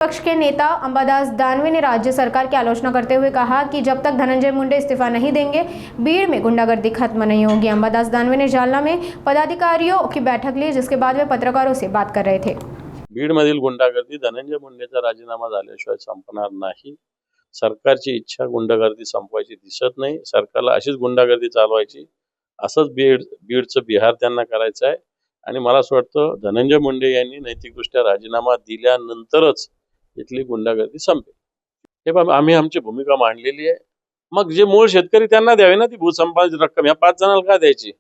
विपक्ष के नेता अंबादास दानवे ने राज्य सरकार की आलोचना करते हुए कहा कि जब तक धनंजय मुंडे इस्तीफा नहीं देंगे भीड़ में गुंडागर्दी खत्म नहीं होगी। अंबादास दानवे ने जालना में पदाधिकारियों की बैठक ली, जिसके बाद वे पत्रकारों से बात कर रहे थे। बीड मधील गुंडागर्दी धनंजय मुंडेचा राजीनामा झाल्याशिवाय संपणार नाही। सरकारची इच्छा गुंडागर्दी संपवायची दिसत नाही। सरकारला अशीच गुंडागर्दी चालवायची, असंच बीडचं बिहार त्यांना करायचं आहे। आणि मला असं वाटतं धनंजय मुंडे यांनी नैतिकदृष्ट्या राजीनामा दिल्यानंतरच इथली गुंडागर्दी संपेल। हे बाबा आम्ही आमची भूमिका मांडलेली आहे। मग जे मूळ शेतकरी त्यांना द्यावे ना ती भूसंपादनाची रक्कम, या 5 जणांना का द्यायची?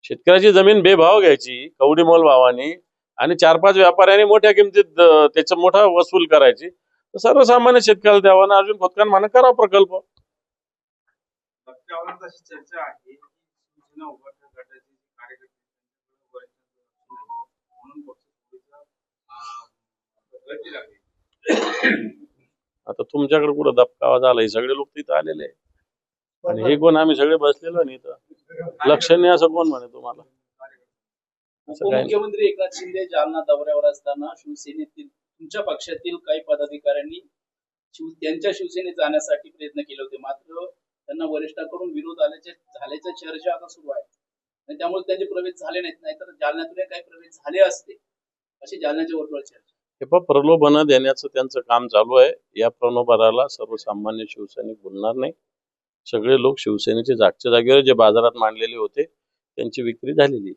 शेतकऱ्याची जमीन बेभाव घ्यायची कवडी मोल भावाने आणि 4-5 व्यापाऱ्यांनी मोठ्या किमतीत त्याचा मोठा वसूल करायची, तर सर्वसामान्य शेतकऱ्याला द्यावा ना। अर्जुन खोतकर म्हणा करा प्रकल्प। चर्चा आहे सूचना उभारण्या गटाची कार्यकर्ते आता तुमच्याकडे कुठं दबकावा झाला? हे सगळे लोक तिथं आलेले आहे आणि हे कोण आम्ही सगळे बसलेलो नाही इथं लक्षणीय असं कोण म्हणे तुम्हाला? मुख्यमंत्री एकनाथ शिंदे जालना दौऱ्यावर असताना शिवसेनेतील तुमच्या पक्षातील काही पदाधिकाऱ्यांनी त्यांच्या शिवसेनेत जाण्यासाठी प्रयत्न केले होते, मात्र त्यांना वरिष्ठांकडून विरोध झाल्याच्या चर्चा आता सुरू आहे आणि त्यामुळे त्यांचे प्रवेश झाले नाहीत, तर जालन्यातून काही प्रवेश झाले असते अशी जालन्याच्या वर्तुळात चर्चा। हे प्रलोभन देण्याचं त्यांचं काम चालू आहे। या प्रलोभनाला सर्वसामान्य शिवसैनिक बोलणार नाही। सगळे लोक शिवसेनेचे जागच्या जागेवर जे बाजारात मांडलेले होते त्यांची विक्री झालेली आहे।